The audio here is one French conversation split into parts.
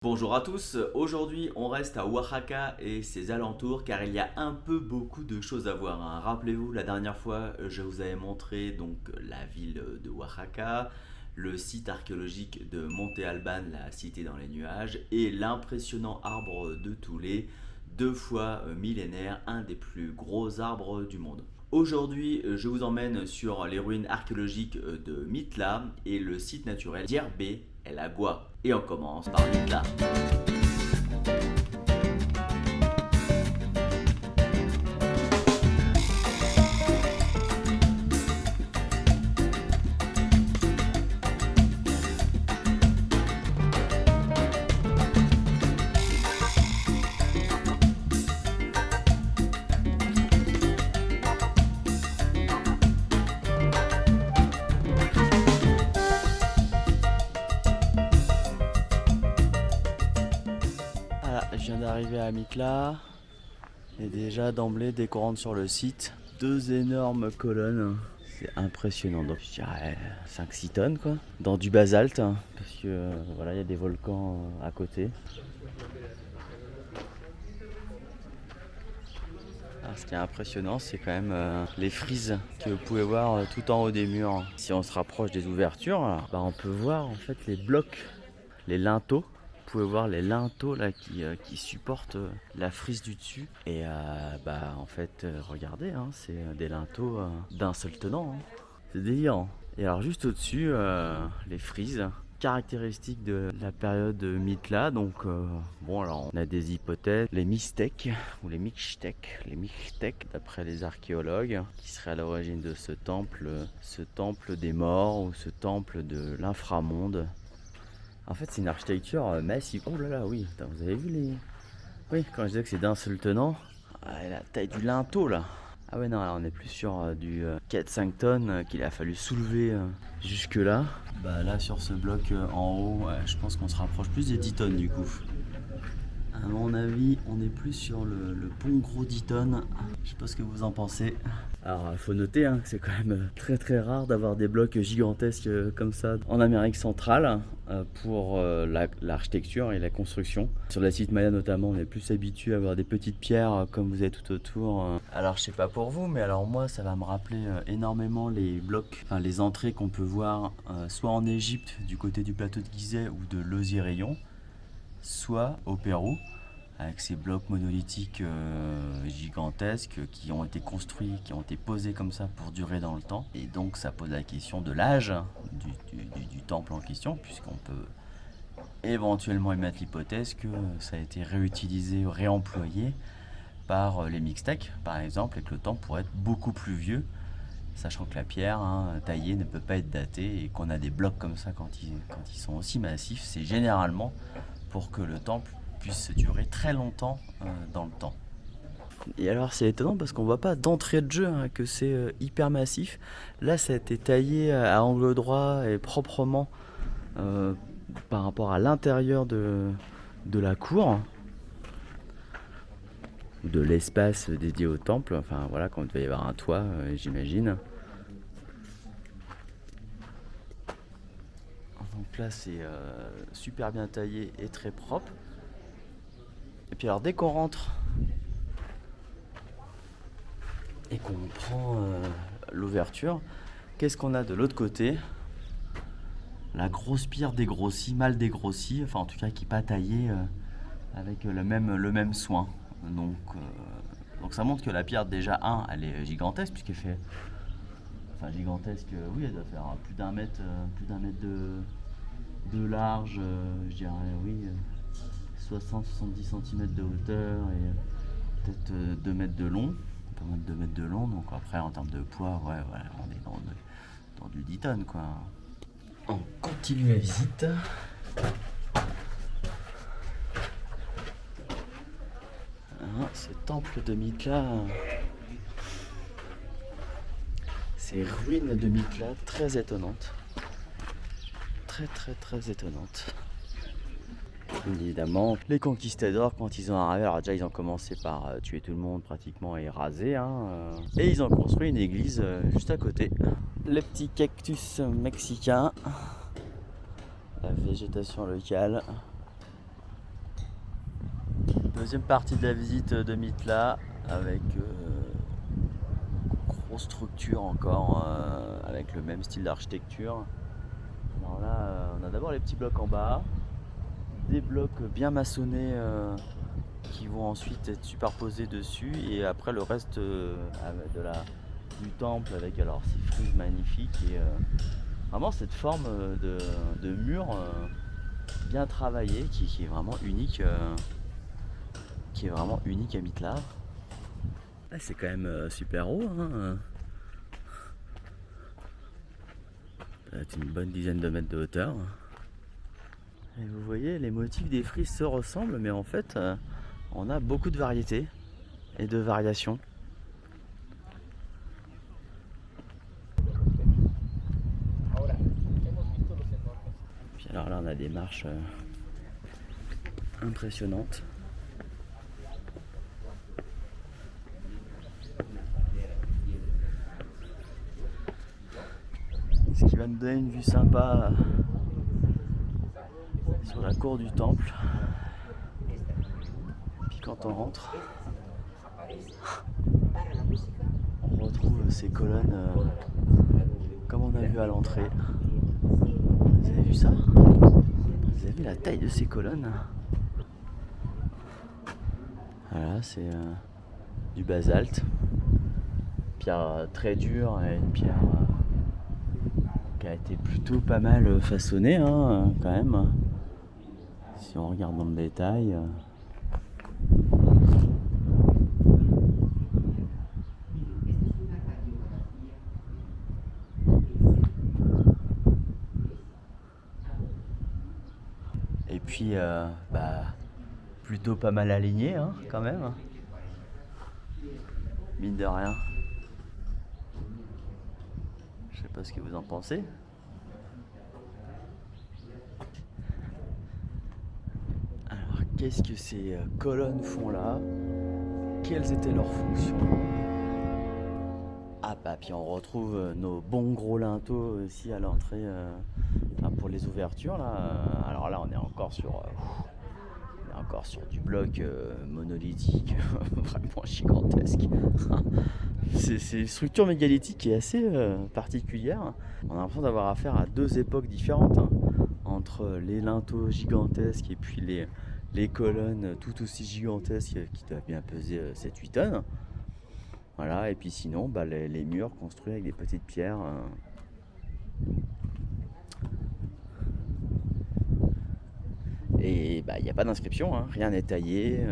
Bonjour à tous, aujourd'hui on reste à Oaxaca et ses alentours car il y a un peu beaucoup de choses à voir, hein. Rappelez-vous, la dernière fois je vous avais montré donc la ville de Oaxaca, le site archéologique de Monte Alban, la cité dans les nuages, et l'impressionnant arbre de Thoulet, deux fois millénaire, un des plus gros arbres du monde. Aujourd'hui, je vous emmène sur les ruines archéologiques de Mitla et le site naturel d'Yerbé El Agua. Et on commence par Mitla. Voilà, je viens d'arriver à Mitla et déjà d'emblée, dès qu'on rentre sur le site, deux énormes colonnes. C'est impressionnant, donc je dirais 5-6 tonnes quoi, dans du basalte, hein, parce que voilà, il y a des volcans à côté. Alors, ce qui est impressionnant, c'est quand même les frises que vous pouvez voir tout en haut des murs. Si on se rapproche des ouvertures, on peut voir en fait les blocs, les linteaux. Vous pouvez voir les linteaux là qui supportent la frise du dessus. Et en fait, regardez, hein, c'est des linteaux d'un seul tenant, hein. C'est délirant. Et alors juste au-dessus, les frises caractéristiques de la période Mitla. Donc alors on a des hypothèses, les Mixtèques ou les Mixtèques d'après les archéologues, qui seraient à l'origine de ce temple des morts ou ce temple de l'inframonde. En fait, c'est une architecture massive. Oh là là, oui, attends, vous avez vu les... Oui, quand je disais que c'est d'un seul tenant, la taille du linteau là. Ah ouais, non, là on est plus sur du 4-5 tonnes qu'il a fallu soulever jusque là. Bah là, sur ce bloc en haut, je pense qu'on se rapproche plus des 10 tonnes du coup. À mon avis, on est plus sur le bon gros 10 tonnes. Je sais pas ce que vous en pensez. Alors, il faut noter que c'est quand même très très rare d'avoir des blocs gigantesques comme ça en Amérique centrale pour l'architecture et la construction. Sur la site Maya notamment, on est plus habitué à avoir des petites pierres comme vous avez tout autour. Alors, je sais pas pour vous, mais alors moi, ça va me rappeler énormément les blocs, enfin les entrées qu'on peut voir soit en Égypte du côté du plateau de Gizeh ou de Lozirayon, soit au Pérou, avec ces blocs monolithiques gigantesques qui ont été construits, qui ont été posés comme ça pour durer dans le temps. Et donc ça pose la question de l'âge du temple en question, puisqu'on peut éventuellement émettre l'hypothèse que ça a été réutilisé ou réemployé par les Mixtèques, par exemple, et que le temple pourrait être beaucoup plus vieux, sachant que la pierre taillée ne peut pas être datée, et qu'on a des blocs comme ça quand ils sont aussi massifs, c'est généralement pour que le temple puisse durer très longtemps dans le temps. Et alors c'est étonnant parce qu'on voit pas d'entrée de jeu que c'est hyper massif. Là ça a été taillé à angle droit et proprement par rapport à l'intérieur de la cour, de l'espace dédié au temple. Enfin voilà, quand il devait y avoir un toit, j'imagine. Donc là c'est super bien taillé et très propre. Et puis alors dès qu'on rentre et qu'on prend l'ouverture, qu'est-ce qu'on a de l'autre côté? La grosse pierre dégrossie, mal dégrossie, enfin en tout cas qui n'est pas taillée avec le même soin. Donc ça montre que la pierre déjà elle est gigantesque puisqu'elle fait... Enfin gigantesque, oui, elle doit faire plus d'un mètre de large, je dirais oui, 60-70 cm de hauteur et peut-être 2 mètres de long, un peu moins de 2 mètres de long. Donc après en termes de poids, ouais, voilà, on est dans du 10 tonnes quoi. On continue la visite. Ce temple de Mitla, ces ruines de Mitla très étonnantes, très très très étonnantes. Évidemment, les conquistadors, quand ils ont arrivé, alors déjà ils ont commencé par tuer tout le monde pratiquement et raser, et ils ont construit une église juste à côté. Les petits cactus mexicains, la végétation locale. Deuxième partie de la visite de Mitla avec grosse structure encore, avec le même style d'architecture. Alors là, on a d'abord les petits blocs en bas, des blocs bien maçonnés qui vont ensuite être superposés dessus, et après le reste du temple avec alors ces frises magnifiques et vraiment cette forme de mur bien travaillé qui est vraiment unique. Qui est vraiment unique à Mitla. C'est quand même super haut, hein. C'est une bonne dizaine de mètres de hauteur. Et vous voyez, les motifs des frises se ressemblent, mais en fait, on a beaucoup de variétés et de variations. Puis alors là, on a des marches impressionnantes. Ce qui va nous donner une vue sympa sur la cour du temple. Puis quand on rentre, on retrouve ces colonnes comme on a vu à l'entrée. Vous avez vu ça? Vous avez vu la taille de ces colonnes? Voilà, c'est du basalte. Pierre très dure et une pierre qui a été plutôt pas mal façonnée, hein, quand même. Si on regarde dans le détail. Et puis, plutôt pas mal aligné, hein, quand même. Mine de rien. Je sais pas ce que vous en pensez. Alors, qu'est-ce que ces colonnes font là? Quelles étaient leurs fonctions? Ah bah, puis on retrouve nos bons gros linteaux aussi à l'entrée pour les ouvertures là. Alors là, on est encore sur du bloc monolithique, vraiment gigantesque. C'est une structure mégalithique qui est assez particulière. On a l'impression d'avoir affaire à deux époques différentes, hein, entre les linteaux gigantesques et puis les colonnes tout aussi gigantesques qui doivent bien peser 7-8 tonnes. Voilà, et puis sinon, les murs construits avec des petites pierres. Et il n'y a pas d'inscription, hein, rien n'est taillé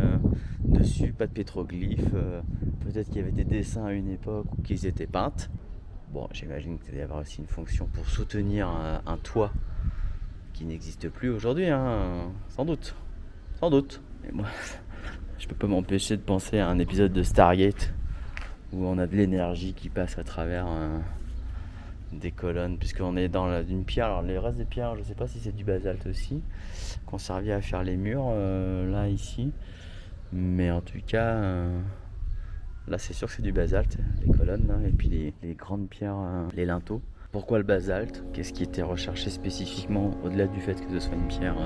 dessus, pas de pétroglyphes. Peut-être qu'il y avait des dessins à une époque ou qu'ils étaient peints. Bon, j'imagine qu'il doit y avoir aussi une fonction pour soutenir un toit qui n'existe plus aujourd'hui, hein, sans doute. Sans doute. Mais moi, je peux pas m'empêcher de penser à un épisode de Stargate où on a de l'énergie qui passe à travers des colonnes, puisqu'on est dans une pierre. Alors les restes des pierres, je sais pas si c'est du basalte aussi, qu'on servait à faire les murs là ici, mais en tout cas là c'est sûr que c'est du basalte, les colonnes là, et puis les grandes pierres, les linteaux. Pourquoi le basalte? Qu'est-ce qui était recherché spécifiquement, au-delà du fait que ce soit une pierre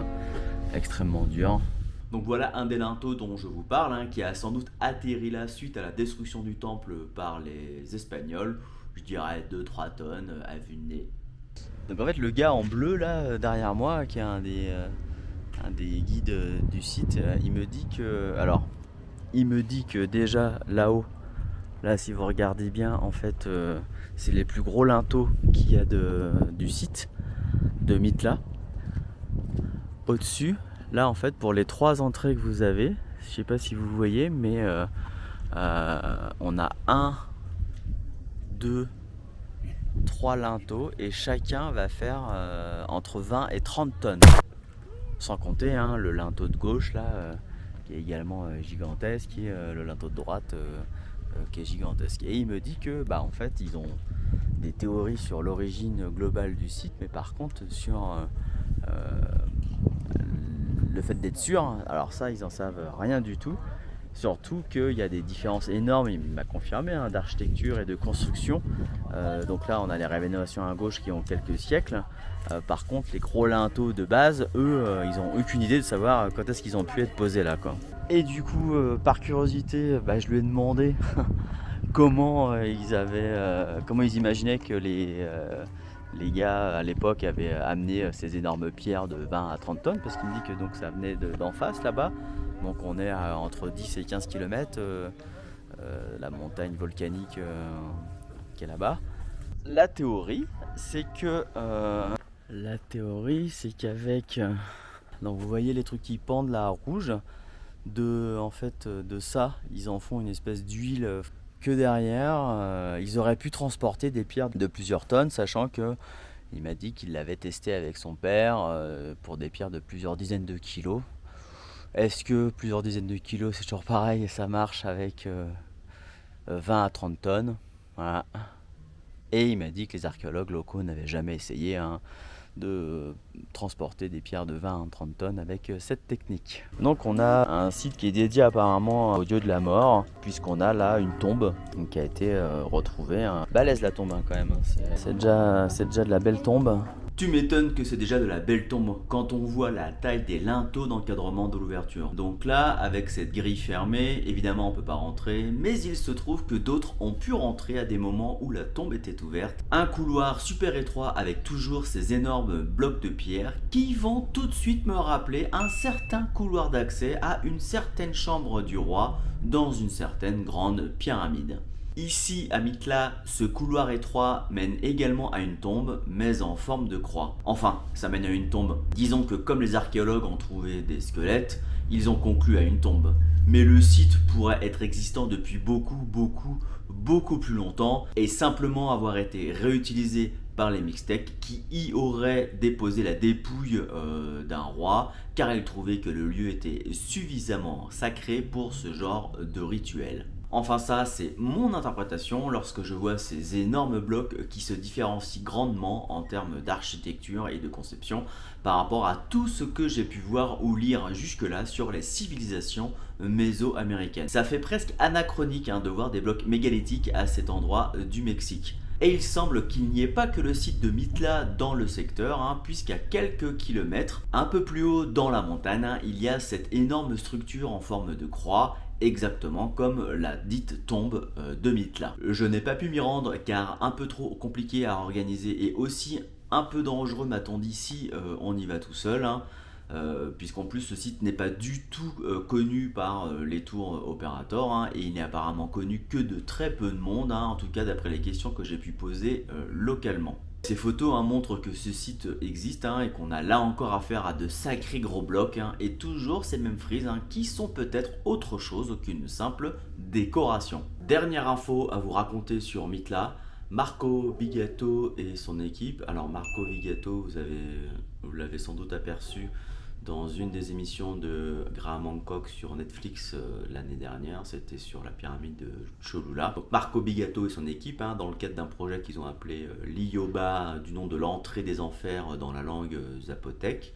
extrêmement dure? Donc voilà un des linteaux dont je vous parle, hein, qui a sans doute atterri là suite à la destruction du temple par les Espagnols. Je dirais 2-3 tonnes à vue de nez. Donc en fait le gars en bleu là derrière moi, qui est un des guides du site, il me dit que déjà là-haut, là si vous regardez bien, en fait c'est les plus gros linteaux qu'il y a du site de Mitla. Au-dessus, là en fait pour les 3 entrées que vous avez, je sais pas si vous voyez, mais on a 1, 2, 3 linteaux et chacun va faire entre 20 et 30 tonnes. Sans compter le linteau de gauche là qui est également gigantesque, et le linteau de droite qui est gigantesque. Et il me dit que en fait ils ont des théories sur l'origine globale du site, mais par contre sur le fait d'être sûr, alors ça ils en savent rien du tout. Surtout qu'il y a des différences énormes, il m'a confirmé, d'architecture et de construction. Donc là on a les rénovations à gauche qui ont quelques siècles. Par contre les gros linteaux de base, eux, ils n'ont aucune idée de savoir quand est-ce qu'ils ont pu être posés là, quoi. Et du coup, par curiosité, je lui ai demandé comment comment ils imaginaient que les gars à l'époque avaient amené ces énormes pierres de 20 à 30 tonnes, parce qu'il me dit que donc ça venait d'en face là-bas. Donc on est à entre 10 et 15 km, la montagne volcanique qui est là-bas. La théorie, c'est qu'avec donc vous voyez les trucs qui pendent là rouge, de ça, ils en font une espèce d'huile que derrière, ils auraient pu transporter des pierres de plusieurs tonnes, sachant que il m'a dit qu'il l'avait testé avec son père pour des pierres de plusieurs dizaines de kilos. Est-ce que plusieurs dizaines de kilos c'est toujours pareil et ça marche avec 20 à 30 tonnes? Voilà. Et il m'a dit que les archéologues locaux n'avaient jamais essayé de transporter des pierres de 20 à 30 tonnes avec cette technique. Donc on a un site qui est dédié apparemment au dieu de la mort, puisqu'on a là une tombe qui a été retrouvée. Balèze la tombe quand même, c'est déjà de la belle tombe. Tu m'étonnes que c'est déjà de la belle tombe quand on voit la taille des linteaux d'encadrement de l'ouverture. Donc là, avec cette grille fermée, évidemment on peut pas rentrer, mais il se trouve que d'autres ont pu rentrer à des moments où la tombe était ouverte. Un couloir super étroit avec toujours ces énormes blocs de pierre qui vont tout de suite me rappeler un certain couloir d'accès à une certaine chambre du roi dans une certaine grande pyramide. Ici, à Mitla, ce couloir étroit mène également à une tombe, mais en forme de croix. Enfin, ça mène à une tombe. Disons que comme les archéologues ont trouvé des squelettes, ils ont conclu à une tombe. Mais le site pourrait être existant depuis beaucoup plus longtemps et simplement avoir été réutilisé par les Mixtèques qui y auraient déposé la dépouille d'un roi car ils trouvaient que le lieu était suffisamment sacré pour ce genre de rituel. Enfin ça, c'est mon interprétation lorsque je vois ces énormes blocs qui se différencient grandement en termes d'architecture et de conception par rapport à tout ce que j'ai pu voir ou lire jusque-là sur les civilisations méso-américaines. Ça fait presque anachronique de voir des blocs mégalithiques à cet endroit du Mexique. Et il semble qu'il n'y ait pas que le site de Mitla dans le secteur, puisqu'à quelques kilomètres, un peu plus haut dans la montagne, il y a cette énorme structure en forme de croix, exactement comme la dite tombe de Mitla. Je n'ai pas pu m'y rendre car un peu trop compliqué à organiser et aussi un peu dangereux m'a-t-on dit si on y va tout seul. Puisqu'en plus ce site n'est pas du tout connu par les tours opérateurs et il n'est apparemment connu que de très peu de monde, en tout cas d'après les questions que j'ai pu poser localement. Ces photos montrent que ce site existe et qu'on a là encore affaire à de sacrés gros blocs et toujours ces mêmes frises qui sont peut-être autre chose qu'une simple décoration. Dernière info à vous raconter sur Mitla, Marco Bigatto et son équipe. Alors Marco Bigatto, vous l'avez sans doute aperçu dans une des émissions de Graham Hancock sur Netflix l'année dernière, c'était sur la pyramide de Cholula. Donc Marco Bigatto et son équipe, dans le cadre d'un projet qu'ils ont appelé l'Ioba, du nom de l'entrée des enfers dans la langue zapotèque,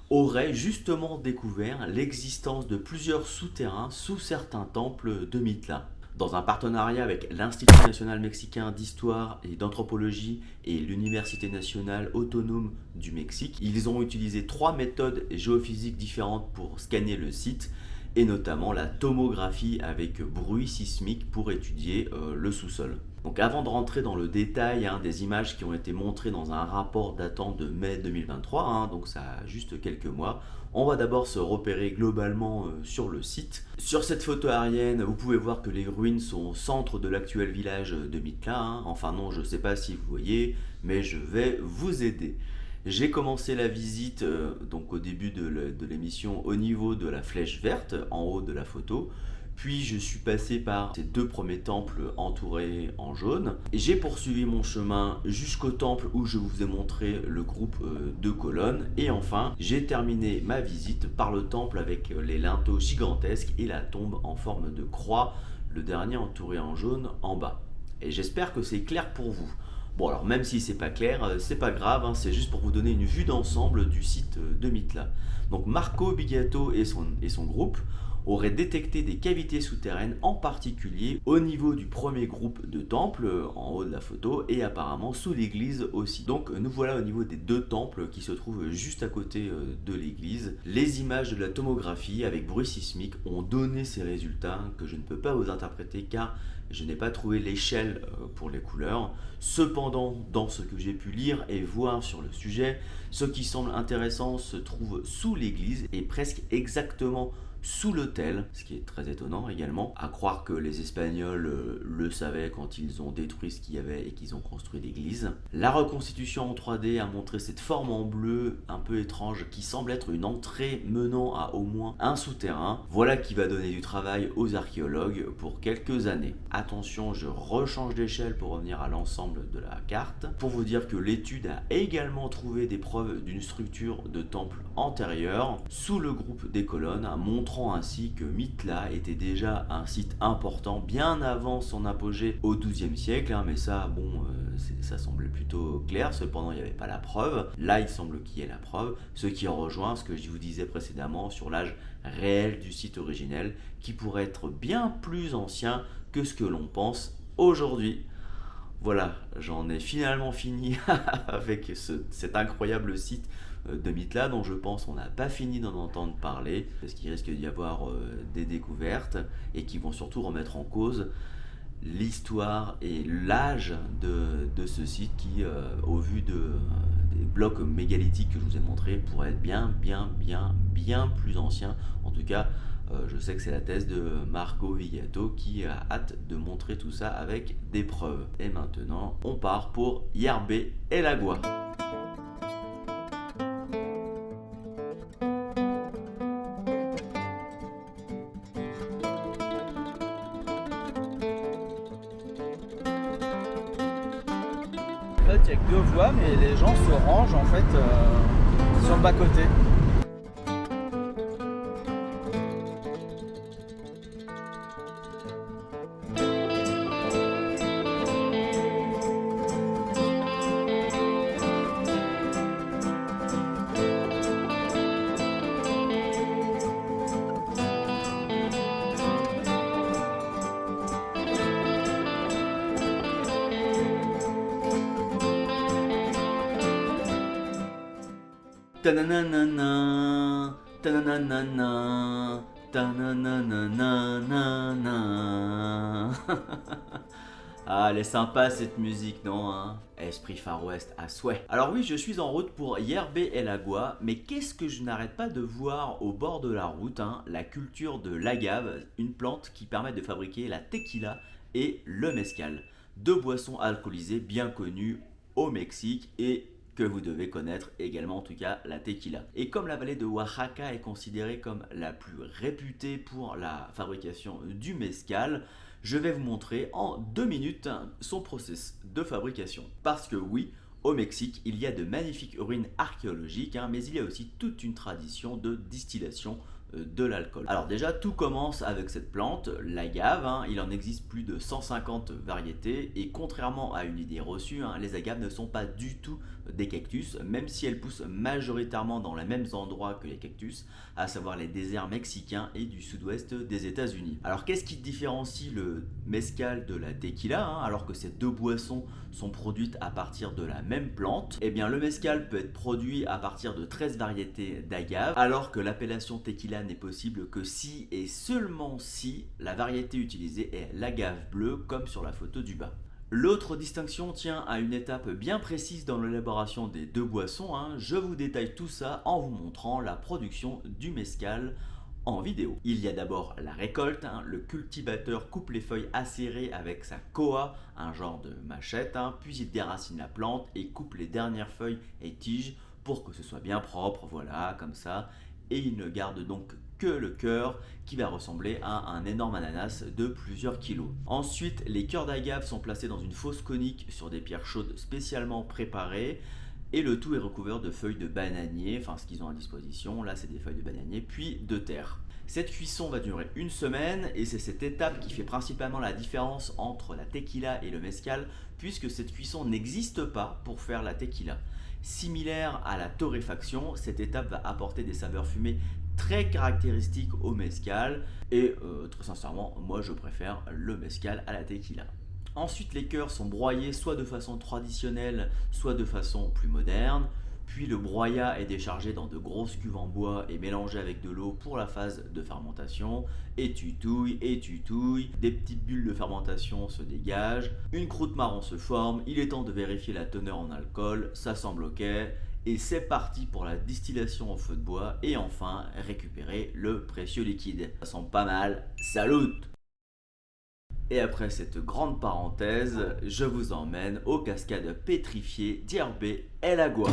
auraient justement découvert l'existence de plusieurs souterrains sous certains temples de Mitla. Dans un partenariat avec l'Institut national mexicain d'histoire et d'anthropologie et l'Université nationale autonome du Mexique, ils ont utilisé 3 méthodes géophysiques différentes pour scanner le site et notamment la tomographie avec bruit sismique pour étudier le sous-sol. Donc avant de rentrer dans le détail des images qui ont été montrées dans un rapport datant de mai 2023, donc ça a juste quelques mois, on va d'abord se repérer globalement sur le site. Sur cette photo aérienne, vous pouvez voir que les ruines sont au centre de l'actuel village de Mitla. Enfin non, je ne sais pas si vous voyez, mais je vais vous aider. J'ai commencé la visite donc au début de l'émission au niveau de la flèche verte en haut de la photo. Puis je suis passé par ces 2 premiers temples entourés en jaune. J'ai poursuivi mon chemin jusqu'au temple où je vous ai montré le groupe de colonnes. Et enfin, j'ai terminé ma visite par le temple avec les linteaux gigantesques et la tombe en forme de croix, le dernier entouré en jaune en bas. Et j'espère que c'est clair pour vous. Bon alors même si c'est pas clair, c'est pas grave, c'est juste pour vous donner une vue d'ensemble du site de Mitla. Donc Marco Bigatto et son groupe aurait détecté des cavités souterraines, en particulier au niveau du premier groupe de temples, en haut de la photo, et apparemment sous l'église aussi. Donc nous voilà au niveau des 2 temples qui se trouvent juste à côté de l'église. Les images de la tomographie avec bruit sismique ont donné ces résultats que je ne peux pas vous interpréter car je n'ai pas trouvé l'échelle pour les couleurs. Cependant, dans ce que j'ai pu lire et voir sur le sujet, ce qui semble intéressant se trouve sous l'église et presque exactement sous l'autel, ce qui est très étonnant également, à croire que les Espagnols le savaient quand ils ont détruit ce qu'il y avait et qu'ils ont construit l'église. La reconstitution en 3D a montré cette forme en bleu un peu étrange qui semble être une entrée menant à au moins un souterrain. Voilà qui va donner du travail aux archéologues pour quelques années. Attention, je rechange d'échelle pour revenir à l'ensemble de la carte, pour vous dire que l'étude a également trouvé des preuves d'une structure de temple antérieure sous le groupe des colonnes, montrant ainsi que Mitla était déjà un site important bien avant son apogée au XIIe siècle, mais ça, bon, ça semble plutôt clair, cependant il n'y avait pas la preuve. Là, il semble qu'il y ait la preuve, ce qui rejoint ce que je vous disais précédemment sur l'âge réel du site originel, qui pourrait être bien plus ancien que ce que l'on pense aujourd'hui. Voilà, j'en ai finalement fini avec cet incroyable site de Mitla dont je pense on n'a pas fini d'en entendre parler parce qu'il risque d'y avoir des découvertes et qui vont surtout remettre en cause l'histoire et l'âge de ce site qui, au vu des blocs mégalithiques que je vous ai montrés, pourrait être bien plus ancien. En tout cas, je sais que c'est la thèse de Marco Vigato qui a hâte de montrer tout ça avec des preuves. Et maintenant, on part pour Yerbé El Agua. En fait, il n'y a que 2 voies, mais les gens se rangent en fait sur le bas-côté. Ta-na-na-na-na, ta-na-na-na-na, ta-na-na-na-na-na. Ah, elle est sympa cette musique, non hein? Esprit Far West à souhait. Alors oui, je suis en route pour Yerbé El Agua, mais qu'est-ce que je n'arrête pas de voir au bord de la route, hein? La culture de l'agave, une plante qui permet de fabriquer la tequila et le mezcal. 2 boissons alcoolisées bien connues au Mexique et que vous devez connaître également, en tout cas la tequila. Et comme la vallée de Oaxaca est considérée comme la plus réputée pour la fabrication du mezcal, je vais vous montrer en 2 minutes son process de fabrication. Parce que oui, au Mexique, il y a de magnifiques ruines archéologiques, mais il y a aussi toute une tradition de distillation de l'alcool. Alors déjà, tout commence avec cette plante, l'agave. Il en existe plus de 150 variétés et contrairement à une idée reçue, les agaves ne sont pas du tout des cactus, même si elles poussent majoritairement dans les mêmes endroits que les cactus, à savoir les déserts mexicains et du sud-ouest des États-Unis. Alors qu'est-ce qui différencie le mezcal de la tequila, alors que ces 2 boissons sont produites à partir de la même plante? Eh bien, le mezcal peut être produit à partir de 13 variétés d'agave, alors que l'appellation tequila n'est possible que si et seulement si la variété utilisée est l'agave bleue, comme sur la photo du bas. L'autre distinction tient à une étape bien précise dans l'élaboration des 2 boissons. Je vous détaille tout ça en vous montrant la production du mezcal en vidéo. Il y a d'abord la récolte, le cultivateur coupe les feuilles acérées avec sa koa, un genre de machette, puis il déracine la plante et coupe les dernières feuilles et tiges pour que ce soit bien propre, voilà, comme ça, et il ne garde donc que le cœur qui va ressembler à un énorme ananas de plusieurs kilos. Ensuite, les cœurs d'agave sont placés dans une fosse conique sur des pierres chaudes spécialement préparées et le tout est recouvert de feuilles de bananier, enfin ce qu'ils ont à disposition, là c'est des feuilles de bananier, puis de terre. Cette cuisson va durer 1 semaine et c'est cette étape qui fait principalement la différence entre la tequila et le mezcal puisque cette cuisson n'existe pas pour faire la tequila. Similaire à la torréfaction, cette étape va apporter des saveurs fumées très caractéristique au mezcal. Et très sincèrement, moi je préfère le mezcal à la tequila. Ensuite, les cœurs sont broyés soit de façon traditionnelle, soit de façon plus moderne. Puis le broyat est déchargé dans de grosses cuves en bois et mélangé avec de l'eau pour la phase de fermentation. Et tu touilles, des petites bulles de fermentation se dégagent, une croûte marron se forme, il est temps de vérifier la teneur en alcool, ça semble ok. Et c'est parti pour la distillation au feu de bois et enfin récupérer le précieux liquide. Ça sent pas mal, salut! Et après cette grande parenthèse, je vous emmène aux cascades pétrifiées d'Yerbé El Agua.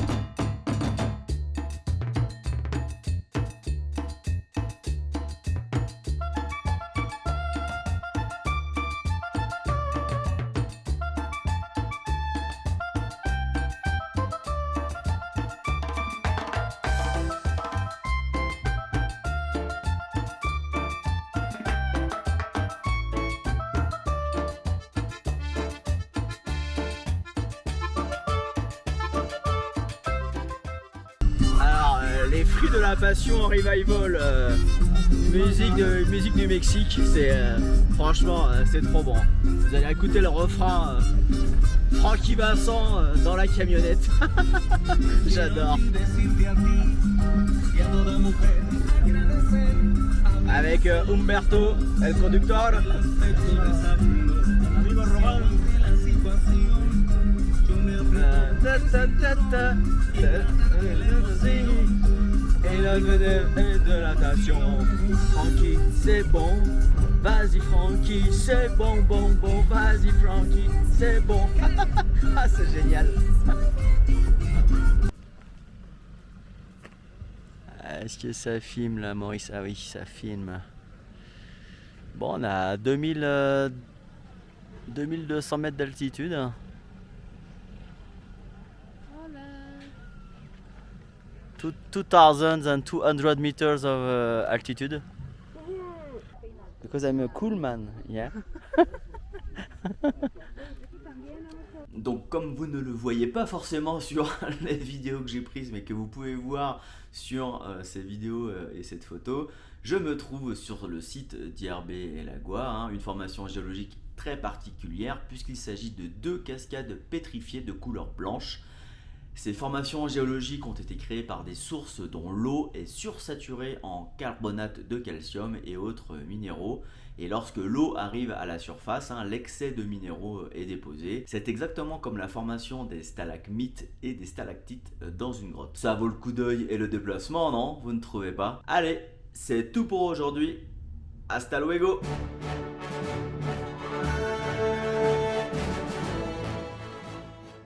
Les fruits de la passion en revival, musique du Mexique, c'est franchement c'est trop bon. Vous allez écouter le refrain Francky Vincent dans la camionnette. J'adore. Avec Humberto, el conductor. Et la de la nation. Francky, c'est bon. Vas-y Francky, c'est bon, vas-y Francky, c'est bon. Ah, c'est génial. Est-ce que ça filme là, Maurice? Ah oui, ça filme. Bon, on a 2200 mètres d'altitude. 2200 meters of altitude. Because I'm a cool man, yeah. Donc comme vous ne le voyez pas forcément sur les vidéos que j'ai prises, mais que vous pouvez voir sur ces vidéos et cette photo, je me trouve sur le site d'Yerbé El Agua, une formation géologique très particulière puisqu'il s'agit de 2 cascades pétrifiées de couleur blanche. Ces formations géologiques ont été créées par des sources dont l'eau est sursaturée en carbonate de calcium et autres minéraux. Et lorsque l'eau arrive à la surface, l'excès de minéraux est déposé. C'est exactement comme la formation des stalagmites et des stalactites dans une grotte. Ça vaut le coup d'œil et le déplacement, non? Vous ne trouvez pas? Allez, c'est tout pour aujourd'hui. Hasta luego!